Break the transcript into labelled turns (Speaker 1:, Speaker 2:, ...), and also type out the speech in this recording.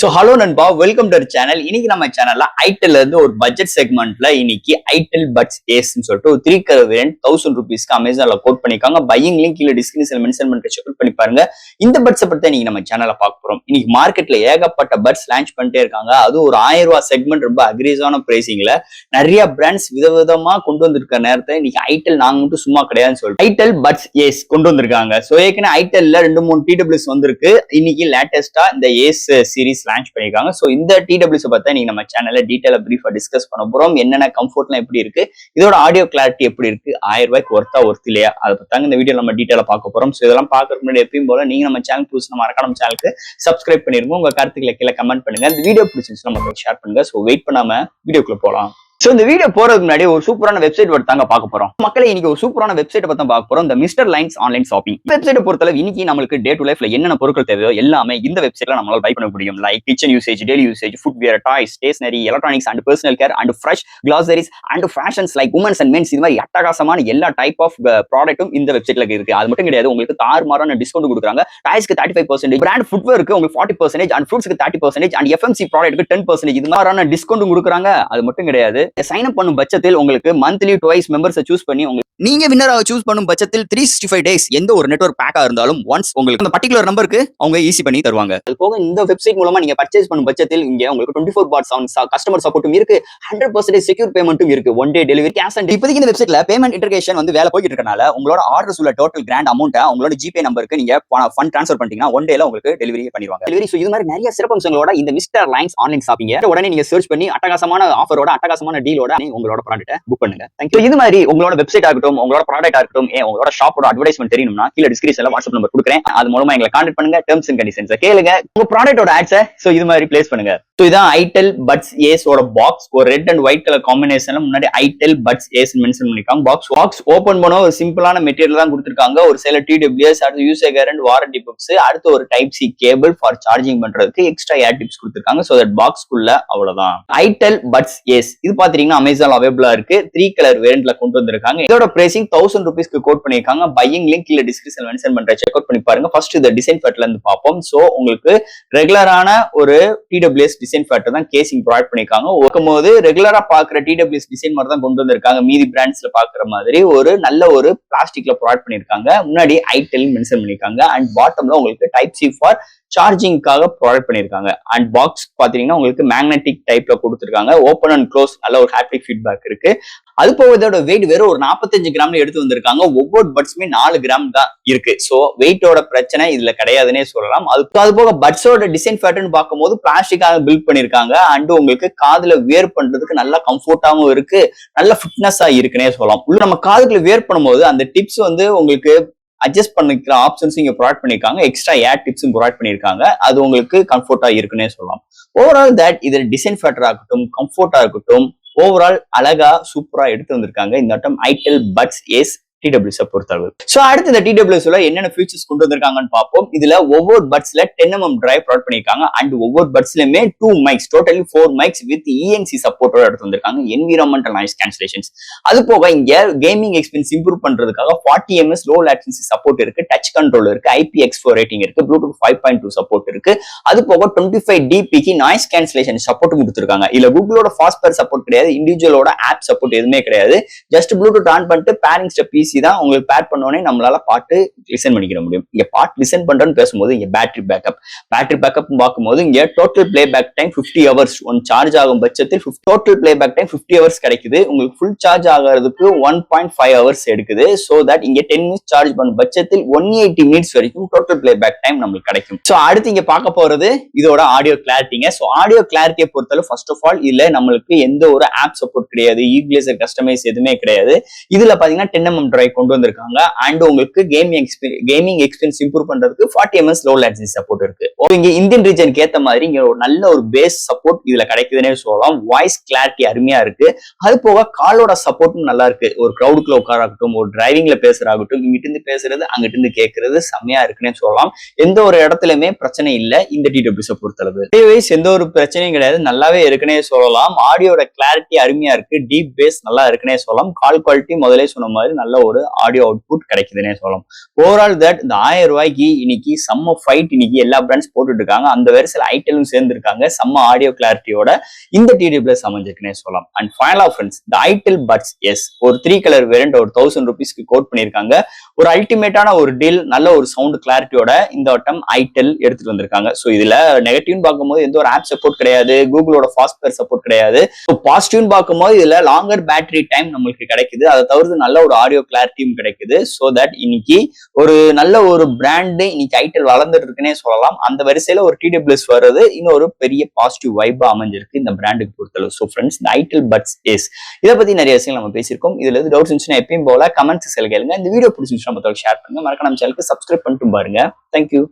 Speaker 1: So hello நண்பா, welcome to our channel. இன்னைக்கு நம்ம சேனல்ல ஐடெல்ல இருந்து ஒரு பட்ஜெட் செக்மெண்ட்ல இன்னைக்கு ஐடெல் பட்ஸ் ஏஸ்ன்னு சொல்லிட்டு ஒரு 3 கலர் வேரியன்ட் 1000 ரூபீஸ்க்கு அமேசான்ல கோட் பண்ணிருக்காங்க. பையிங் லிங்க் கீழே டிஸ்கிரிப்ஷன்ல மென்ஷன் பண்ணிட்டு செக் பண்ணி பாருங்க. இந்த பட்ஸை பத்தி இன்னைக்கு நம்ம சேனல்ல பார்க்க போறோம். இன்னைக்கு மார்க்கெட்ல ஏகப்பட்ட பட்ஸ் லான்ச் பண்ணிட்டே இருக்காங்க. அது ஒரு 1000 ரூபாய் செக்மெண்ட் ரொம்ப அக்ரீஸான பிரைசிங்ல நிறைய பிராண்ட்ஸ் விதவிதமா கொண்டு வந்திருக்க நேரத்தை இன்னைக்கு ஐடெல் நாங்க மட்டும் சும்மா கிடையாதுன்னு சொல்லிட்டு ஐடெல் பட்ஸ் ஏஸ் கொண்டு வந்திருக்காங்க. சோ ஏற்கனவே ஐடெல்ல 2-3 டிடபிள்யூஸ் வந்திருக்கு. இன்னைக்கு லேட்டஸ்டா இந்த ஏஸ் சீரிஸ் லான்ச் பண்ணிருக்காங்க. சோ இந்த டிடபிள்யூஸ் பத்தி நீங்க நம்ம சேனல்ல டீடைலா பிரீஃபா டிஸ்கஸ் பண்ண போறோம். என்னென்ன கம்ஃபர்ட்லாம் எப்படி இருக்கு, இதோட ஆடியோ கிளாரிட்டி எப்படி இருக்கு, 1000 ரூபாய்க்கு ஒர்த் இல்லையா, அதை பத்தாங்க இந்த வீடியோ நம்ம டீடைலா பார்க்க போறோம். சோ இதெல்லாம் பார்க்கறதுக்கு முன்னாடி எப்பயும் போல நீங்க நம்ம சேனல் புதுசு மறக்காம சேனலுக்கு சப்ஸ்கிரைப் பண்ணிருங்க. உங்க கருத்துக்களை கீழே கமெண்ட் பண்ணுங்க. இந்த வீடியோ பிடிச்சிருந்துச்சுன்னா நம்ம ஷேர் பண்ணுங்க. சோ வெயிட் பண்ணாம வீடியோக்குள்ள போலாம். சோ இந்த வீடியோ போறதுக்கு முன்னாடி ஒரு சூப்பரான வெப்சைட் தாங்க பார்க்க போறோம். மக்களே இன்னைக்கு ஒரு சூப்பரான வெப்சைட் பத்தி பார்க்க போறோம். இந்த mister lines online shopping website பொறுத்தளவு இன்னைக்கு நமக்கு டே டு லைஃப்ல என்னென்ன பொருட்கள் தேவையோ எல்லாமே இந்த வெப்சைட்ல நம்மளால பை பண்ண முடியும். Like kitchen usage, daily usage, footwear, toys, stationery, electronics and personal care and fresh groceries and fashions like women's and men's, இது மாதிரி அட்டகாசமான எல்லா டைப் ஆஃப் ப்ராடக்ட்டும் இந்த வெப்சைட்ல இருக்கு. அது மட்டும் கிடையாது, உங்களுக்கு தாறுமாறான டிஸ்கவுண்ட் கொடுக்குறாங்க. டாய்ஸ்க்கு 35%, பிராண்ட் ஃபுட்வேருக்கு உங்களுக்கு 40% அண்ட் ஃப்ரூட்ஸ்க்கு 30% அண்ட் எஃப்எம்சி ப்ராடக்ட்க்கு 10%, இது மாதிரியான டிஸ்கவுண்ட் கொடுக்குறாங்க. அது மட்டும் கிடையாது, சைன் அப் பண்ணும் பட்சத்தில் உங்களுக்கு மந்த்லி ட்வைஸ் மெம்பர்ஸை சூஸ் பண்ணி நீங்க வின்னராக சூஸ் பண்ணும் பட்சத்தில் 365 டேஸ் எந்த ஒரு நெட்வொர்க் பேக்கா இருந்தாலும் ஒன்ஸ் உங்களுக்கு அந்த பர்டிகுலர் நம்பருக்கு அவங்க ஈஸி பண்ணி தருவாங்க. அது போக இந்த வெப்சைட் மூலமா நீங்க பர்ச்சேஸ் பண்ணும் பட்சத்தில் இங்க உங்களுக்கு 24/7 கஸ்டமர் சப்போர்ட்டும் இருக்கு, 100% செக்யூர் பேமெண்ட்டும் இருக்கு, one day delivery, cash and இப்போதைக்கு இந்த வெப்சைட்ல பேமெண்ட் இன்டகிரேஷன் வேலை போயிட்டு இருக்கனால உங்களோட ஆர்டர்ஸ் உள்ள டோட்டல் கிராண்ட் அமௌண்ட்டை உங்களோட ஜிபே நம்பருக்கு நீங்க ஃபண்ட் ட்ரான்ஸ்ஃபர் பண்ணிட்டீங்கன்னா ஒன் டேல உங்களுக்கு டெலிவரி பண்ணிடுவாங்க. டெலிவரி இது மாதிரி நிறைய சிறப்பம்சங்களோட இந்த மிஸ்டர் லைன்ஸ் ஆன்லைன் ஷாப்பிங் உடனே நீங்க சர்ச் பண்ணி அட்டகாசமான ஆஃபரோட அட்டகாசமான டீலோட உங்களோட ப்ராடக்ட்டை புக் பண்ணுங்க. தேங்க்யூ. இது மாதிரி உங்களோட வெப்சைட் ஆகட்டும், உங்களோட ப்ராடக்ட் உங்களோட ஷாப்போட அட்வர்டைஸ்மென்ட் தெரியணும்னா கீழே டிஸ்கிரிப்ஷன்ல வாட்ஸ்அப் நம்பர் கொடுக்குறேன். அது மூலமா எங்களை கான்டாக்ட் பண்ணுங்க. டெர்ம்ஸ் அண்ட் கண்டிஷன்ஸ் கேளுங்க. உங்க ப்ராடக்ட்டோட ஆட்ஸை சோ இது மாதிரி பிளேஸ் பண்ணுங்க. சோ இதான் ஐடெல் பட்ஸ் ஏஸோட பாக்ஸ். ஒரு ரெட் அண்ட் ஒயிட் கலர் காம்பினேஷன்ல முன்னாடி ஐடெல் பட்ஸ் ஏஸ் மென்ஷன் பண்ணிருக்காங்க. பாக்ஸ் ஓபன் பண்ண ஒரு சிம்பிளான மெட்டீரியல் தான் கொடுத்திருக்காங்க. ஒரு சில டிடபிள்யூஎஸ், அடுத்து யூசர் கேரண்ட், வாரண்டி புக்ஸ், அடுத்து ஒரு type C cable for charging பண்றதுக்கு எக்ஸ்ட்ரா ஏர் டிப்ஸ் கொடுத்திருக்காங்க. சோ தட் பாக்ஸ்க்குள்ள அவ்வளவுதான். ஐடெல் பட்ஸ் ஏஸ் இது பாத்தீங்கன்னா அமேசான் அவைலபிளா இருக்கு. 3 கலர் வேரியன்ட்ல கொண்டு வந்திருக்காங்க. இதோட பிரைசிங் 1000 ரூபீஸ்க்கு கோட் பண்ணிருக்காங்க. பையிங் லிங்க் கீழ டிஸ்கிரிப்ஷன்ல மென்ஷன் பண்றேன், செக் அவுட் பண்ணி பாருங்க. ஃபர்ஸ்ட் இந்த டிசைன் ஃபேட்ல இருந்து பார்ப்போம். சோ உங்களுக்கு ரெகுலரான ஒரு டிடபிள்யூஎஸ் டிசைன் ஃபேட்டர் தான் கேசிங் ப்ரொவைட் பண்ணிருக்காங்க. ஓக்கும்போது ரெகுலரா பாக்குற டிடபிள்யூஎஸ் டிசைன் மாதிரி தான் கொண்டு வந்திருக்காங்க. மீதி பிராண்ட்ஸ்ல பாக்குற மாதிரி ஒரு நல்ல ஒரு பிளாஸ்டிக்ல ப்ரொவைட் பண்ணிருக்காங்க. முன்னாடி ஐடெல் மென்ஷன் பண்ணிருக்காங்க. அண்ட் பாட்டம்ல உங்களுக்கு டைப் சி ஃபார் சார்ஜிங்காக ப்ரொவைட் பண்ணிருக்காங்க. அண்ட் பாக்ஸ் பாத்தீங்கன்னா உங்களுக்கு மேக்னெட்டிக் டைப்ல கொடுத்திருக்காங்க. ஓப்பன் அண்ட் க்ளோஸ் நல்ல ஒரு ஹாப்டிக் ஃபீட்பேக் இருக்கு. அது போக இதோட வெயிட் வெறும் ஒரு 45 கிராம்ல எடுத்து வந்திருக்காங்க. ஒவ்வொரு பட்ஸுமே 4 கிராம் தான் இருக்கு. சோ வெயிட்டோட பிரச்சனை இதுல கிடையாதுன்னே சொல்லலாம். அது போக பட்ஸோட டிசைன் பேட்டர்ன் பார்க்கும்போது பிளாஸ்டிக்காக பில்ட் பண்ணிருக்காங்க. அண்ட் உங்களுக்கு காதுல வேர் பண்றதுக்கு நல்ல கம்ஃபர்டாவும் இருக்கு, நல்ல ஃபிட்னஸா இருக்குன்னே சொல்லலாம். உள்ள நம்ம காதுக்குள்ள வேர் பண்ணும்போது அந்த டிப்ஸ் உங்களுக்கு அட்ஜஸ்ட் பண்ணிக்கிற ஆப்ஷன்ஸ் இங்க ப்ரொவைட் பண்ணிருக்காங்க. எக்ஸ்ட்ரா ஏர் டிப்ஸும் ப்ரொவைட் பண்ணிருக்காங்க. அது உங்களுக்கு கம்ஃபர்ட்டா இருக்குன்னே சொல்லலாம். ஓவரால் தட் இது டிசைன் ஃபேக்டரா இருக்கட்டும், கம்ஃபர்ட்டா இருக்கட்டும், ஓவரால் அழகா சூப்பரா எடுத்து வந்திருக்காங்க இந்த வட்டம் ஐடெல் பட்ஸ் ஏஸ் டிடபிள்யூஸ் பொறுத்தளவு. சோ அடுத்து இந்த டிடபிள்யூஸ்ல என்னென்ன ஃபீச்சர்ஸ் கொண்டு வந்திருக்காங்கன்னு பார்ப்போம். இதுல ஒவ்வொரு பட்ஸ்ல 10mm டிரைவ் ப்ரொவைட் பண்ணிருக்காங்க. அண்ட் ஒவ்வொரு பட்ஸ்லயுமே 2 mikes, totally 4 mikes with ENC சப்போர்ட்டோட எடுத்து வந்திருக்காங்க. Environmental noise cancellations. அது போக இங்க கேமிங் எக்ஸ்பீரியன்ஸ் இம்ப்ரூவ் பண்றதுக்காக 40 ms லோ லேட்டன்சி சப்போர்ட் இருக்கு, டச் கண்ட்ரோல் இருக்கு, IPX4 ரேட்டிங் இருக்கு, ப்ளூடூத் 5.2 சப்போர்ட் இருக்கு. அது போக 25 dB நாய்ஸ் கேன்சலேஷன் சப்போர்ட் கொடுத்திருக்காங்க. இல்ல கூகுளோட ஃபாஸ்ட் பேர் சப்போர்ட் கிடையாது, இண்டிவிஜுவலோட ஆப் சப்போர்ட் எதுவுமே கிடையாது. ஜஸ்ட் ப்ளூடூத் ஆன் பண்ணிட்டு பேரிங் ஸ்டெப் தான் உங்களுக்கு பேர் பண்ணோனே நம்மளால பாட்டு லிசன் பண்ணிக்க முடியும். இங்க பாட்டு லிசன் பண்றேன்னு பேசும்போது இங்க பேட்டரி பேக்கப் பார்க்கும்போது இங்க total playback time 50 hours. One charge ஆகும் பட்சத்தில் total playback time 50 hours கிடைக்குது. உங்களுக்கு ஃபுல் சார்ஜ் ஆகிறதுக்கு 1.5 ஹவர்ஸ் எடுக்குது. சோ தட் இங்க 10 மினிட்ஸ் சார்ஜ் பண்ணும் பட்சத்தில் 180 மினிட்ஸ் வரைக்கும் டோட்டல் பிளே பேக் டைம் நம்மளுக்கு கிடைக்கும். சோ அடுத்து இங்க பார்க்க போறது இதோட ஆடியோ கிளாரிட்டிங்க. சோ ஆடியோ கிளாரிட்டியை பொறுத்தளவு ஃபர்ஸ்ட் ஆஃப் ஆல் இதுல நம்மளுக்கு எந்த ஒரு ஆப் சப்போர்ட் கிடையாது, ஈக்லேசர் கஸ்டமைஸ் எதுவுமே கிடையாது. இதுல பாத்தீங்கன்னா 10mm டிரைவ் கொண்டு வந்திருக்காங்க. அண்ட் உங்களுக்கு கேமிங் எக்ஸ்பீரியன்ஸ் இம்ப்ரூவ் பண்றதுக்கு 40 ms லோ லேட்டன்சி சப்போர்ட் இருக்கு. இங்க இந்தியன் ரீஜனுக்கு ஏத்த மாதிரி இங்க ஒரு நல்ல ஒரு பேஸ் சப்போர்ட் இதுல கிடைக்குதுன்னே சொல்லலாம். வாய்ஸ் கிளாரிட்டி அருமையா இருக்கு. அது போக காலோட சப்போர்ட்டும் நல்லா இருக்கு. ஒரு கிரௌடுக்குள்ள உட்காராகட்டும், ஒரு டிரைவிங்ல பேசுறாகட்டும், இங்கிட்டு இருந்து பேசுறது அங்கிட்டு இருந்து கேட்கறது செம்மையா இருக்குன்னே சொல்லலாம். எந்த ஒரு இடத்துலயுமே பிரச்சனை இல்ல இந்த டிடபிள்யூஸ் பொறுத்தளவு. எந்த ஒரு பிரச்சனையும் கிடையாது, நல்லாவே இருக்குன்னே சொல்லலாம். ஆடியோட கிளாரிட்டி அருமையா இருக்கு, டீப் பேஸ் நல்லா இருக்குன்னே சொல்லலாம். கால் குவாலிட்டி முதலே சொன்ன மாதிரி நல்ல ஒரு ஆடியோ அவுட்புட் கிடைக்குதுன்னே சொல்லலாம். ஓவரால் தட் இந்த 1000 ரூபாய்க்கு இன்னைக்கு செம்ம ஃபைட் இன்னைக்கு எல்லா பிராண்ட்ஸ் போட்டுட்டு இருக்காங்க. அந்த வரிசையில் ஐட்டலும் சேர்ந்திருக்காங்க. செம்ம ஆடியோ கிளாரிட்டியோட இந்த டிடி பிளஸ் அமைஞ்சிருக்குன்னே சொல்லலாம். அண்ட் ஃபைனலா ஃப்ரெண்ட்ஸ், இந்த ஐட்டல் பட்ஸ் எஸ் ஒரு 3 கலர் வேரியன்ட் ஒரு 1000 ரூபீஸ்க்கு கோட் பண்ணியிருக்காங்க. ஒரு அல்டிமேட்டான ஒரு டீல், நல்ல ஒரு சவுண்ட் கிளாரிட்டியோட இந்த வட்டம் ஐட்டல் எடுத்துட்டு வந்திருக்காங்க. ஸோ இதுல நெகட்டிவ்னு பார்க்கும்போது எந்த ஒரு ஆப் சப்போர்ட் கிடையாது, கூகுளோட ஃபாஸ்ட்வேர் சப்போர்ட் கிடையாது. ஸோ பாசிட்டிவ்னு பார்க்கும்போது இதுல லாங்கர் பேட்டரி டைம் நம்மளுக்கு கிடைக்குது. அதை தவிர்த்து நல்ல ஒரு ஆடியோ கிளாரிட்டியும் கிடைக்குது. ஸோ தட் இன்னைக்கு ஒரு நல்ல ஒரு பிராண்டு இன்னைக்கு ஐட்டல் வளர்ந்துட்டு இருக்குன்னே சொல்லலாம். அந்த வரிசையில ஒரு டிடபிள்யூஎஸ் வர்றது இன்னொரு பெரிய பாசிட்டிவ் வைபா அமைஞ்சிருக்கு இந்த பிராண்டுக்கு பொறுத்தளவு. ஸோ ஃப்ரெண்ட்ஸ், இந்த ஐட்டல் பட்ஸ் எஸ் இதை பத்தி நிறைய விஷயங்கள் நம்ம பேசியிருக்கோம். இதுல இருந்து டவுட்ஸ் இருந்துச்சுன்னா எப்பயும் போல கமெண்ட்ஸ் கேளுங்க. இந்த வீடியோ பிடிச்சிருந்துச்சுன்னா மத்தவங்களுக்கு ஷேர் பண்ணுங்க. மறக்காம நம்ம சேனலுக்கு சப்ஸ்கிரைப் பண்ணிட்டு பாருங்க. தேங்க்யூ.